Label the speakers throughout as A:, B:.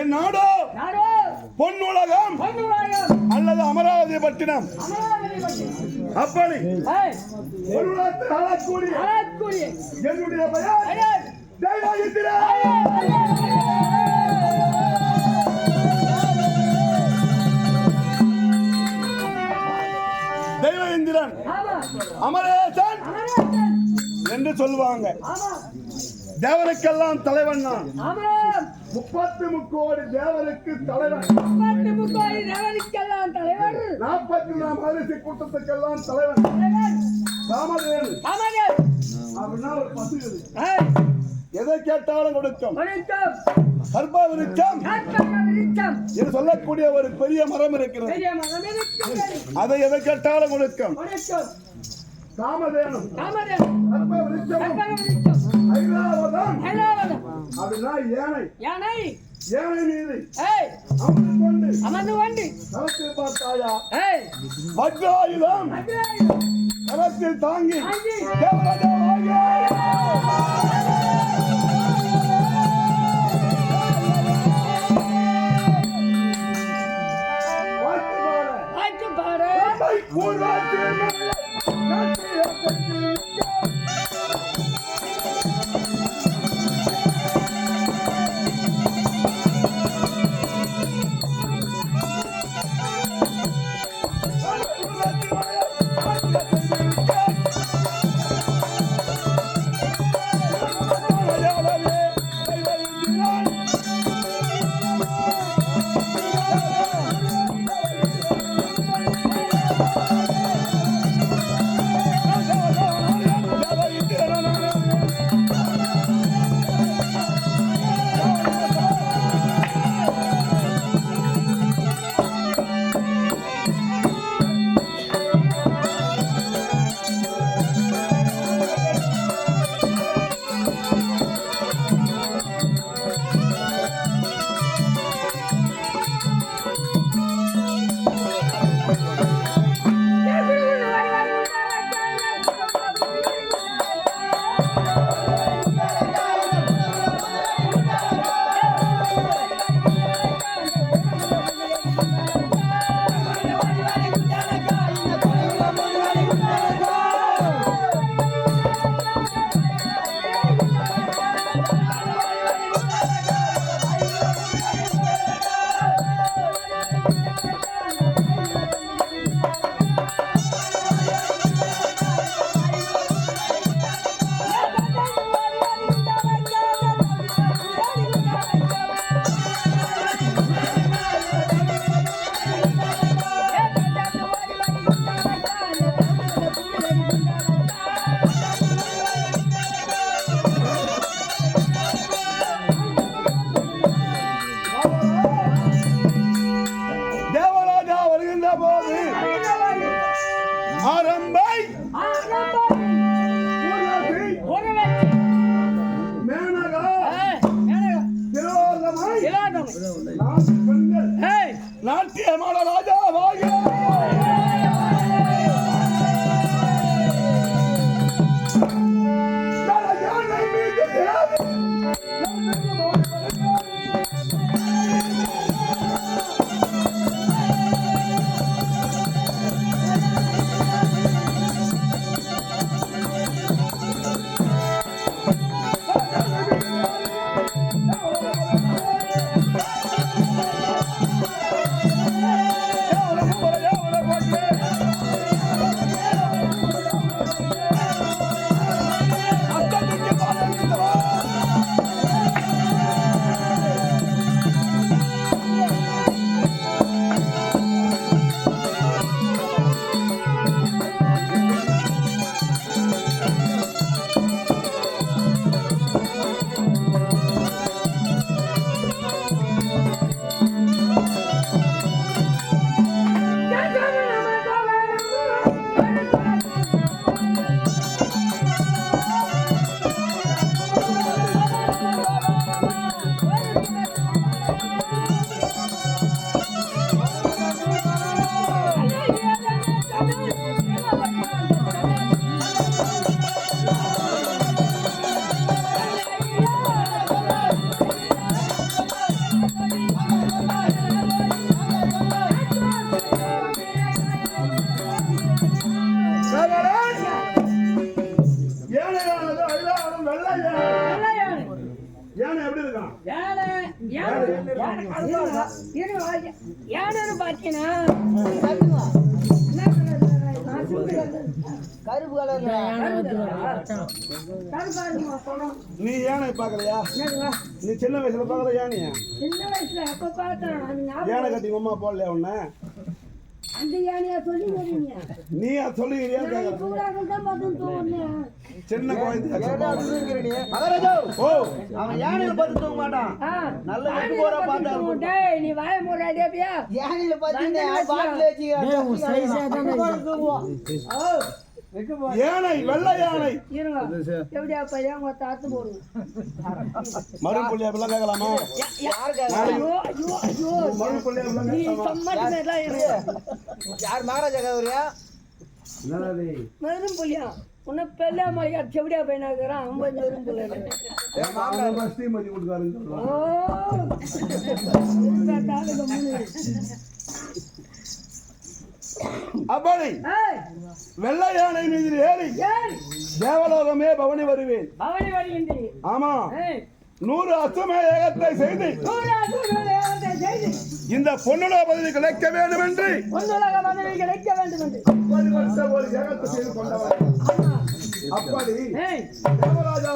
A: என் நாடோ பொன்னுலகம் அல்லது அமராவதி பட்டினம். அப்படி என்னுடைய பெயர் தெய்வ அமரேசன் என்று சொல்லுவாங்க. தேவனுக்கெல்லாம் தலைவன் நான். 33 கோடி தேவனுக்கு தலைவன்.
B: 33 கோடி தேவனுக்கெல்லாம் தலைவன்.
A: 44 அரிசி கூட்டத்துக்கெல்லாம் தலைவன். ராமதேவன் அப்படின்னா ஒரு பசுகிறது. எதை கேட்டாலும் கொடுக்கும். கர்ப்ப விருட்சம் என்று சொல்லக்கூடிய ஒரு பெரிய மரம் இருக்கிறது. அதை எதை கேட்டாலும் கொடுக்கும். ராமதேவன் கர்ப்ப விருட்சம் அப்படின்னா யானை மீது
B: அமர்ந்து கொண்டு
A: கரத்தில் பார்த்தாயா வஜ்ராயுதம் கரத்தில் தாங்கி ஆரம்பை
B: ஊர்வசி
A: மேனகா
B: மேனகா
A: திலோதமை
B: திலோதமை
A: நாட்டு பெண்கள்
B: ஏய்
A: நாட்டியமான ராஜா வாங்க
B: யானு பாத்தீங்கன்னா
C: கருப்பு கலர்ல
A: நீ யானை பாக்கலையா? நீ சின்ன வயசுல பாக்கல யானையா?
B: சின்ன வயசுல அப்ப பார்த்தேன்.
A: யானை கட்டி உமா போடலையா உன்ன?
B: அந்த யானையா சொல்லி போறீங்க?
A: நீ சொல்லுகிறியா? சின்ன குழந்தை ஓ
C: அவன் யானையில பார்த்து தூங்க மாட்டான். நல்ல வெட்டு போறா பார்த்தா
B: டேய் நீ வாய மூடாதேபியா?
C: யானையில பார்த்து பாட்டில் வச்சு தூங்குவான்.
A: யானை வெள்ளை யானை
B: இருங்க எப்படியா பையன் உங்க தாத்து போடுங்க
A: மறுபுள்ளி அப்படிலாம் கேட்கலாமா?
B: நீ சம்மதினா எல்லாம் இருங்க.
C: யார் மகாராஜா கவரியா
B: மெரும் புள்ளியா உன்னை பெல்லா மலையா செவடியா பையனாக்குறான் 50 மெரும் புள்ள
A: அப்படி வெள்ளை யானை மீது ஏறி தேவலோகமே பவனி வருவேன்.
B: பவனி வருகின்றேன்.
A: ஆமா 100 அஸ்வமேதத்தை செய்து இந்த பொன்னுலக பதவி கிடைக்க வேண்டும் என்று ஒரு ஜெகத்தை செய்து கொண்டவர். அப்படி தேவராஜா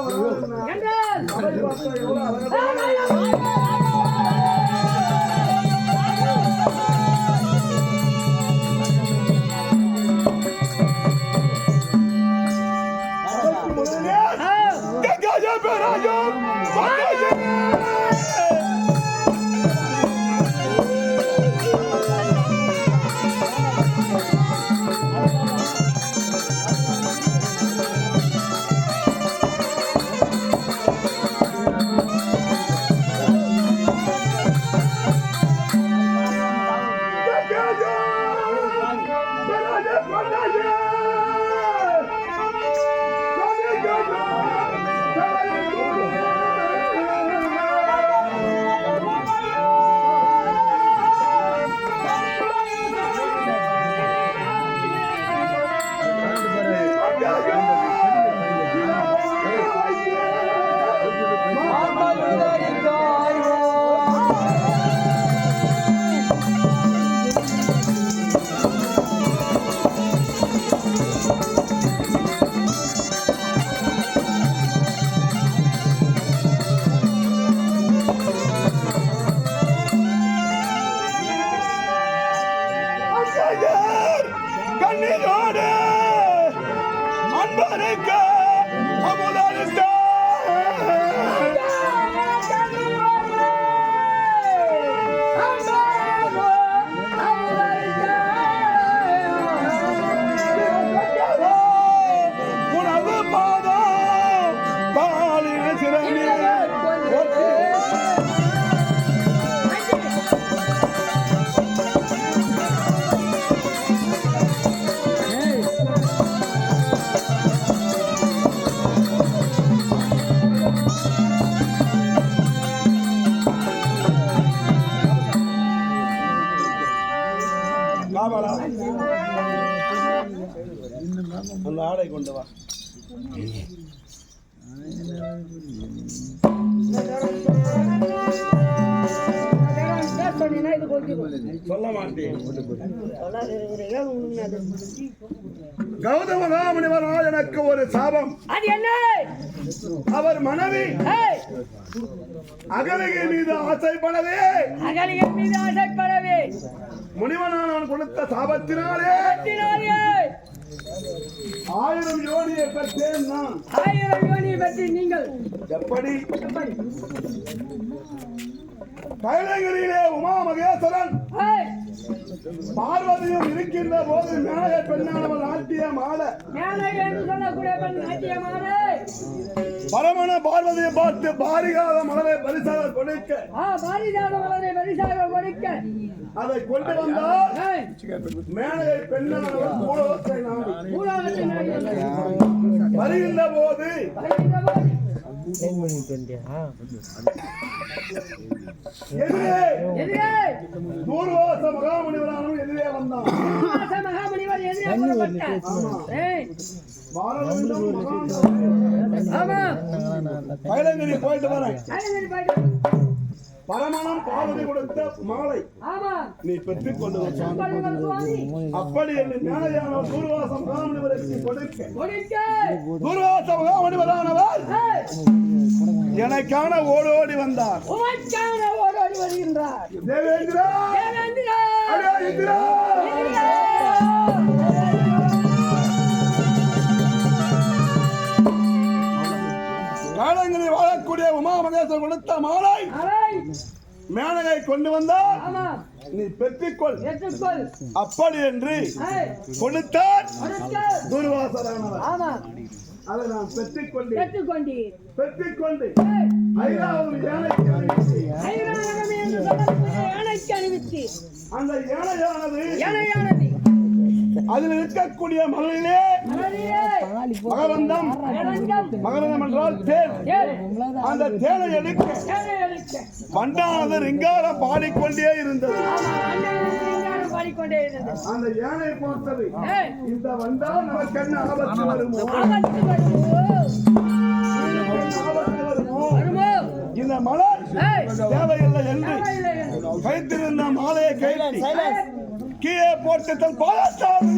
C: அந்த ஆடை கொண்டு வா. சொல்ல மாட்டேன்.
A: கௌதம மகாமுனிவரால் எனக்கு ஒரு சாபம்.
B: அது என்ன?
A: அவர் மனைவி அகலிகை மீது ஆசைப்படவே முனிவனானவன் கொடுத்த சாபத்தினாலே 1000 யோனியை பெற்றேன் நான்.
B: 1000 யோனியை பெற்று நீங்கள்
A: எப்படி? கைலகிரியிலே உமா மகேஸ்வரன் பார்வதியும் இருக்கின்ற போது மேனகை பெண்ணானவள் நாட்டியம் ஆட பரமன பார்வதியை பார்த்து பாரிகாத மலரை பரிசாக கொடுக்க அதை கொண்டு வந்தால் மேனகை பெண்ணானவள் பூலோகத்தை நாடி வருகின்ற போது தூர்வாச மகாமுனிவரானவன் எதிரே வந்தான். கைலங்கிரி போயிட்டு வரேன். பரமணம் பார்வதி கொடுத்த மாலை நீ பெற்றுக் கொண்டு அப்படி என்று ஞானயானவர் தூர்வாச மகாமுனிவருக்கு கொடுக்க தூர்வாச மகாமுனிவரானவர் எனக்கான ஓடோடி வந்தார். தேவேந்திரா காலங்களில் வாழக்கூடிய உமா மகேஸ்வரன் கொடுத்த மாலை மேனகை கொண்டு வந்தால் நீ பெற்றுக்கொள் அப்படி என்று கொடுத்தார் துர்வாசரானவர். அதை நான் பெற்றுக்கொண்டு ஐராவதும் யானைக்கு அணிவித்து அந்த யானையானது அதில் இருக்கக்கூடிய மகளிலே மகரந்தம் என்றால் தேன். அந்த தேனை எடுக்க வண்டானது ரிங்காரம் பாடிக்கொண்டே இருந்தது. அந்த யானை பார்த்தது இந்த வந்தால் நமக்கு என்ன ஆபத்து வருமோ இந்த மலர் தேவையில்லை என்று கைத்திருந்த மாலையை கைட்டி கீழே போட்டு தன் பாலத்தால்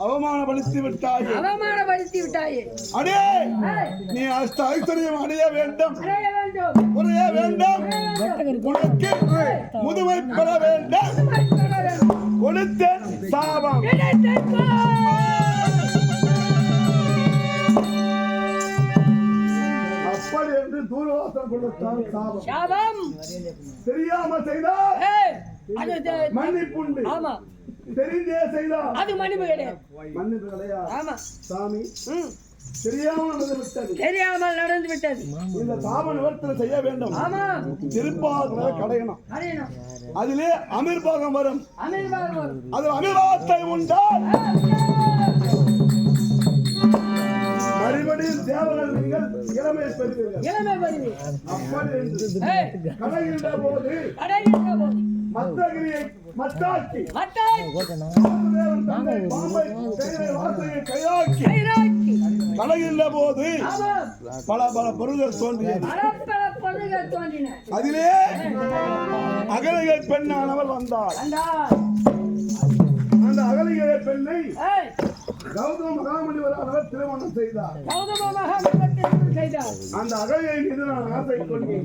A: அவமானப்படுத்தி விட்டாயே. அடே நீ அஷ்ட ஐஸ்வர்யம் அடைய வேண்டும், குறைய வேண்டும், உனக்கு முதுமை பெற வேண்டும். கொடுத்த சாபம் அப்படி என்று தூர்வாசம் கொடுத்தால் சாபம் தெரியாம செய்தால் மன்னிப்புண்டு, தெரிந்தே செய்தால்
B: அது மன்னிப்பு கிடையாது.
A: மன்னிப்பு கிடையாது. ஆமா சாமி தெரியாமல் நடந்து விட்டது. இந்த சாப நிவர்த்தனை செய்ய வேண்டும். திருப்பாக கடையணும். அதிலே அமிர்பாகம் வரும். அது அமிர்வாத்தை உண்டால் மறுபடியும் தேவர்கள் நீங்கள் இளமை பெறுவீர்கள். அப்படி கடைகின்ற போது மத்தகிரியை மத்தாக்கி கையாக்கி கடைகின்ற போது பல பல பொருள்கள் தோன்றியது. அதிலே அகலிகை பெண்ணானவர் வந்தார். அந்த அகலிகை பெண்ணை கௌதம மகாமுனிவரானவர் திருமணம் செய்தார். அந்த அகலிகை மீது நான் ஆசை கொண்டேன்.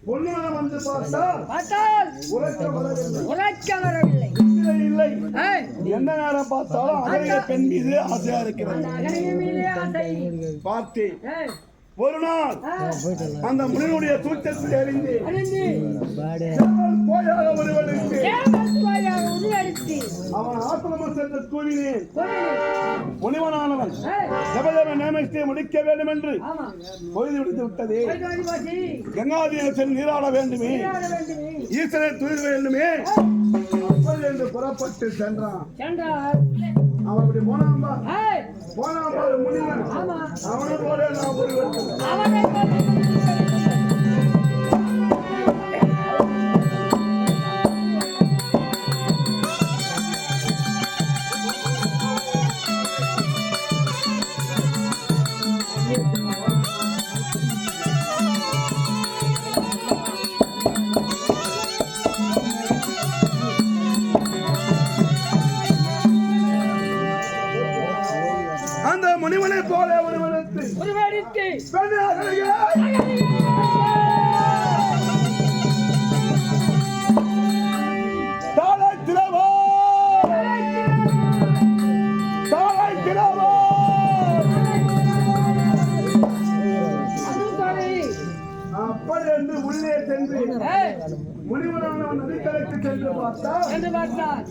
A: பொண்ணு வந்து பார்த்தால் உரைக்க வரவில்லை. இல்லை.
B: ஏய்,
A: எந்த நேரம் பார்த்தாலும் அகலிய பெண் மீது ஆசையா இருக்கிறது.
B: அந்த அகலியின் மீதே ஆசை.
A: பார்த்தேன்.
B: ஏய்,
A: ஒரு நாள் அந்த முனிவனுடைய சூழ்ச்சியை அறிந்து
B: அறிந்து
A: போயாக ஒருவனுக்கு
B: ஏமாற்றுவாயாக உருவெடுத்து
A: அவன் ஆசிரமம் சென்ற தூவினேன்.
B: கொண்டு.
A: முனிவனானவன்
B: ஏய்,
A: ஜபதேவ நியமத்தை முடிக்க வேண்டும் என்று
B: ஆமா.
A: பொழுது விடுத்து விட்டது.
B: போயிட்டு வாடி பாட்டி.
A: கங்காதீனத்தில் நீராட வேண்டுமே,
B: நீராட வேண்டுமே.
A: ஈஸ்வரை துயிர் வேண்டுமே அப்படி என்று புறப்பட்டு சென்றான்.
B: சென்றார்.
A: அவன் அப்படி போனாம்பா
B: ஏய்,
A: போனாம்பா முனிவன்
B: ஆமா.
A: அவனை போல நான் ஒருவன்
B: அவனை
A: அந்த முனிவனை போல ஒருவனுக்கு
B: உருவெடுத்து
A: அப்படி என்று உள்ளே சென்று முனிவனானவன் நதிக்கரைக்கு சென்று பார்த்தால்
B: என்று பார்த்தார்.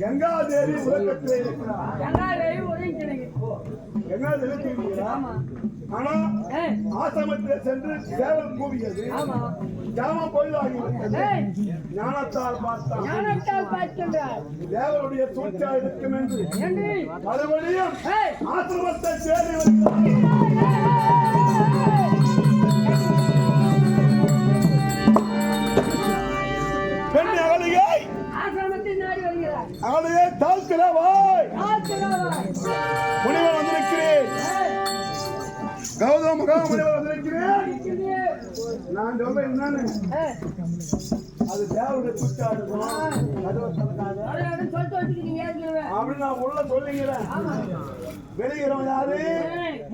A: கங்காதேவி உலகத்திலே இருக்கிறார்.
B: கங்காதேவி உரைக்கிறது.
A: கங்காதேவி தூங்குகிறார்.
B: ஆமா.
A: ஆனா
B: ஏய்,
A: ஆசிரமத்திலே சென்று சேவல் கூவியது.
B: ஆமா.
A: ஜாம பொழுதாகிவிட்டது.
B: ஏய்,
A: ஞானத்தால் பார்த்தான்.
B: ஞானத்தால் பார்க்கின்றார்
A: தேவனுடைய சூழ்ச்சியா இருக்கும் என்று
B: என்று
A: மறுபடியும்
B: ஏய்,
A: ஆசிரமத்தை தேடி வந்தார். பெண் அகலிகை
B: ஆசிரமத்தில் நாடி வருகிறார்.
A: அகலிகை தாழ்த்திரவாய்
B: ஆசிரமம்.
A: முனிவர் வந்திருக்கிறேன்.
B: ஏய்,
A: கௌதம முனிவர் வந்திருக்கிறேன்.
B: இருக்குது.
A: நான் சொல்றேன் என்னன்னு
B: ஏய்,
A: அது தேவனுடைய சூழ்ச்சியா இருக்கும். கதவை திறக்காத.
B: அதை சொல்லிட்டு வச்சுக்கிறீங்க ஏற்கனவே.
A: அப்படின்னு நான் உள்ள சொல்லிக்கிறேன்.
B: ஆமா.
A: வெளியிறவன் யாரு?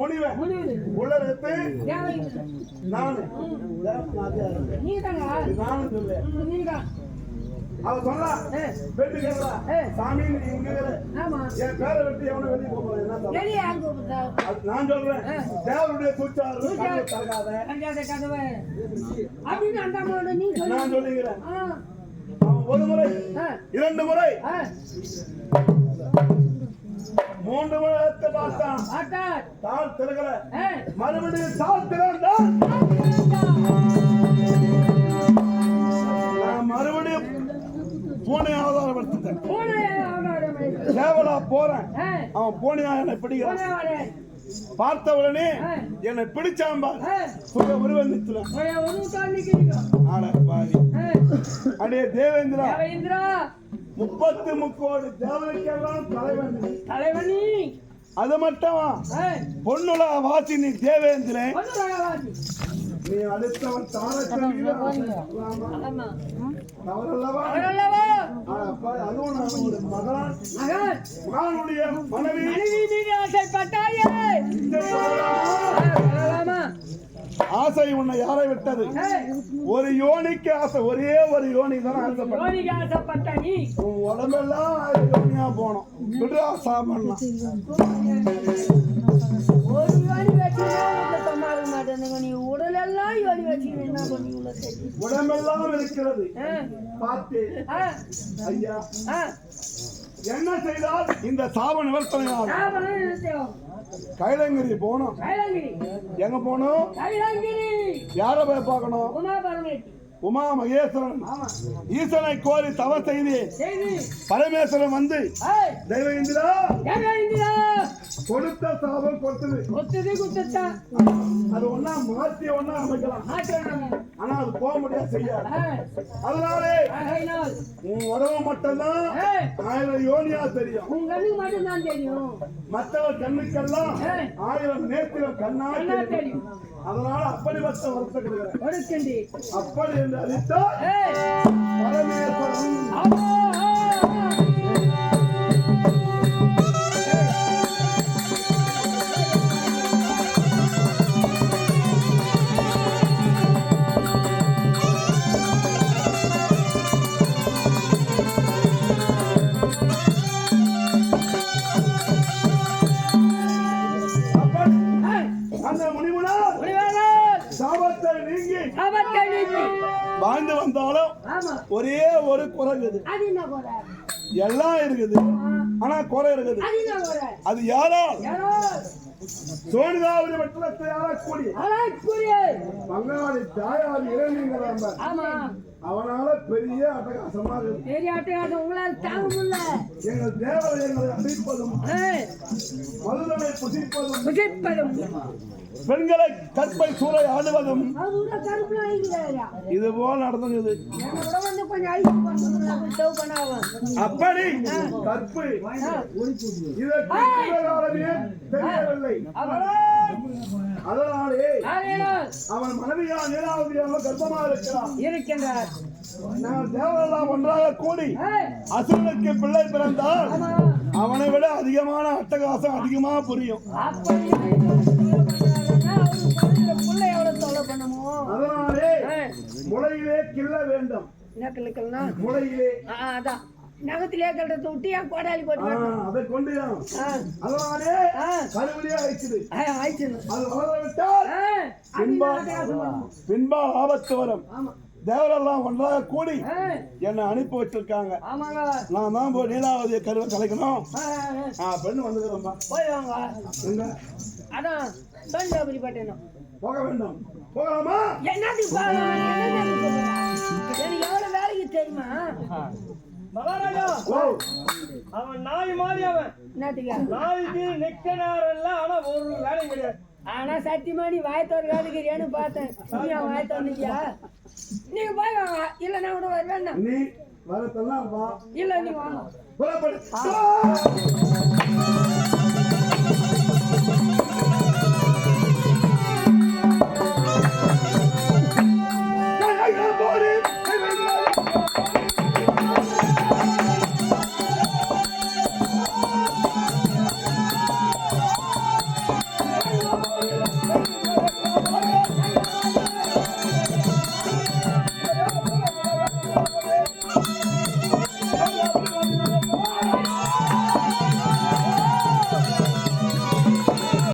A: முனிவன்.
B: முடிவு.
A: உள்ள இருந்து
B: தேவை.
A: நானு
B: நீ தாங்க.
A: நானும் சொல்லு.
B: நீதான்.
A: அவ சொன்னா
B: ஏய்,
A: பெட்டு கேட்கறா சாமி நீ இங்க இரு.
B: ஆமா.
A: என் பேரை விட்டு எவனும் வெளியே போக என்ன சொல்ற?
B: வெளியே யார் கூப்பிட்டா?
A: அது நான் சொல்றேன் தேவனுடைய சூழ்ச்சியாரு தரகாத
B: கங்காத கதவை. அப்படின்னு அந்த அம்மாவோட நீ சொல்லு.
A: நான் சொல்லிக்கிறேன்.
B: ஆ,
A: அவன் ஒரு முறை
B: ஆ,
A: 2 முறை
B: ஆ.
A: 3 முறை எடுத்து பார்த்தான்.
B: பார்த்தார்.
A: தாள் திறக்கல.
B: ஏய்,
A: மறுபடியும் தாள் திறந்தான். நான் மறுபடியும் பூனை ஆதாரப்படுத்திட்டேன்.
B: பூனை அவனோட
A: சேவலா போறேன்.
B: ஏய்,
A: அவன் பூனையா என்னை பிடிக்கிறான்.
B: பூனை வரேன்.
A: பார்த்த உடனே என்னை பிடிச்சாம்பா
B: ஏய்,
A: சுக உருவந்தித்துல
B: ஒரு காணிக்கிறீங்க.
A: ஆட பாரி அடே தேவேந்திரா
B: தேவேந்திரா
A: 33 தேவனுக்கெல்லாம் தலைவன் நீ.
B: தலைவனி.
A: அது மட்டும்
B: ஏய்,
A: பொன்னுலா வாசினி தேவேந்திரன்
B: வந்து ராகவாதி.
A: நீ அடுத்தவன் தாரக்கல்வியில
B: ஆமா.
A: தவறல்லவா?
B: அவரல்லவா?
A: அதுவும் நான் ஒரு மகன்
B: மகன்
A: மகனுடைய மனைவி
B: மனைவி மீது ஆசைப்பட்டாயே. சொல்லலாமா?
A: ஆசை உன்னை யாரை விட்டது?
B: ஏய்,
A: ஒரு யோனிக்கு ஆசை, ஒரே ஒரு யோனி தான் ஆசைப்பட்ட.
B: யோனிக்கு ஆசைப்பட்ட நீ
A: உன் உடம்பெல்லாம் யோனியா போனோம். விடுறா சாப்பிடலாம்.
B: ஒரு யோனி வச்சுனா சமாளிக்க மாட்டேங்க. நீ உடலெல்லாம் யோனி வச்சுக்கிட்டு என்ன பண்ணி உள்ள சரி.
A: உடம்பெல்லாம் இருக்கிறது. பார்த்து
B: ஆ,
A: ஐயா
B: ஆ,
A: என்ன செய்தால் இந்த சாப நிவர்த்தனையாகும்?
B: சாவணம் நிறுத்தியோம்.
A: கைலங்கிரி போனோம்.
B: கைலாங்கிரி.
A: எங்க போனோம்?
B: கைலாங்கிரி.
A: யார போய் பார்க்கணும்?
B: உமா பரமேஸ்வரி.
A: உமா மகேஸ்வரன்
B: ஆமா.
A: ஈசனை கோரி தவ செய்து
B: செய்தி.
A: பரமேஸ்வரன் வந்து
B: ஏய்,
A: தெய்வேந்திரா
B: தேவேந்திரா.
A: கொடுத்த சாபம் கொடுத்தது.
B: ஒத்துது குத்தத்தா.
A: அது ஒன்னா மாற்றி ஒன்னா அமைக்கலாம்.
B: ஆச்சரணம்.
A: ஆனா அது போக முடியாது செய்யாது.
B: ஏய்,
A: அதனாலே
B: ஆகையினால்
A: உன் உடம்பு மட்டும்தான்
B: ஏய்,
A: 1000 யோனியா தெரியும்.
B: உன் கண்ணுக்கு மட்டும்தான் தெரியும்.
A: மற்றவர் கண்ணுக்கெல்லாம்
B: ஏய்,
A: 1000 நேத்திரம் கண்ணா
B: என்ன
A: தெரியும்.
B: தெரியும்?
A: அதனால அப்படிப்பட்ட வருத்தப்படுகிறேன்.
B: கொடுக்கண்டி.
A: அப்படி என்று அறிந்தால்
B: ஏய்,
A: பரமேஸ்வரன்
B: ஆமா. சாபத்தை நீக்கி
A: வாழ்ந்து வந்தாலும்
B: ஆமா
A: ஒரே ஒரு குறை இருக்குது.
B: அது என்ன குறை?
A: எல்லாம் இருக்குது, ஆனா குறை இருக்குது.
B: அது என்ன குறை?
A: அது யாரோ
B: யாரோ
A: சோனிதாவுடைய வட்டத்தை ஆளக்கூடிய
B: அழகுரிய
A: பங்காளி தாயார் இறைவன்
B: ஆமா
A: அவனால பெரிய அட்டகாசமாக இருக்கு.
B: பெரிய அட்டகாசம் உங்களால் தாங்க முடியல.
A: எங்கள் தேவதை எங்களை அழிப்பதும் மதுதனை புசிப்பதும் பெண்களை கற்பை சூறை ஆடுவதும் இது போல் நடந்தது. அப்படி கற்பு இதற்கு தெரியவில்லை. அதனாலே அவன் மனைவியா நீராவதியாக கர்ப்பமாக இருக்கின்றார். நாங்கள் தேவரெல்லாம் ஒன்றாக கூடி அசுரனுக்கு பிள்ளை பிறந்தால் அவனை விட அதிகமான அட்டகாசம் அதிகமா புரியும். அதனாலே முளையிலே கிள்ள வேண்டும். முளையிலே
B: நகத்திலே கல்றத விட்டு என் கோடாலி போட்டு
A: அதை கொண்டு அதனாலே கருவிலே ஆயிடுச்சு. அது வளரவிட்டால் பின்பால் ஆபத்து வரும். தேவரெல்லாம் ஒன்றாக கூடி என்னை அனுப்பி வச்சிருக்காங்க. நான் தான் போய் நீலாவதிய கருவை கலைக்கணும். பெண்ணு வந்துக்கிறோம்பா.
B: அதான் தஞ்சாபுரி பட்டணம்
A: போக வேண்டும். போகலாமா?
B: என்னதுக்கு எவ்வளவு வேலைக்கு தெரியுமா?
C: மகாராஜா அவன் நாய் மாதிரி. அவன் நாய்க்கு நிக்க நேரம் இல்ல, ஆனா ஒரு வேலை கிடையாது.
B: ஆனா சத்தியமா நீ வாயத்தோர் வேலைக்கிறியான்னு பார்த்தேன். நீ வாயத்தோர் வந்துக்கியா? நீங்க போய் வாங்க, இல்ல நான் கூட வருவேன்.
A: நீ வரத்தெல்லாம் வா.
B: இல்ல நீ வாங்க.
A: புறப்படு.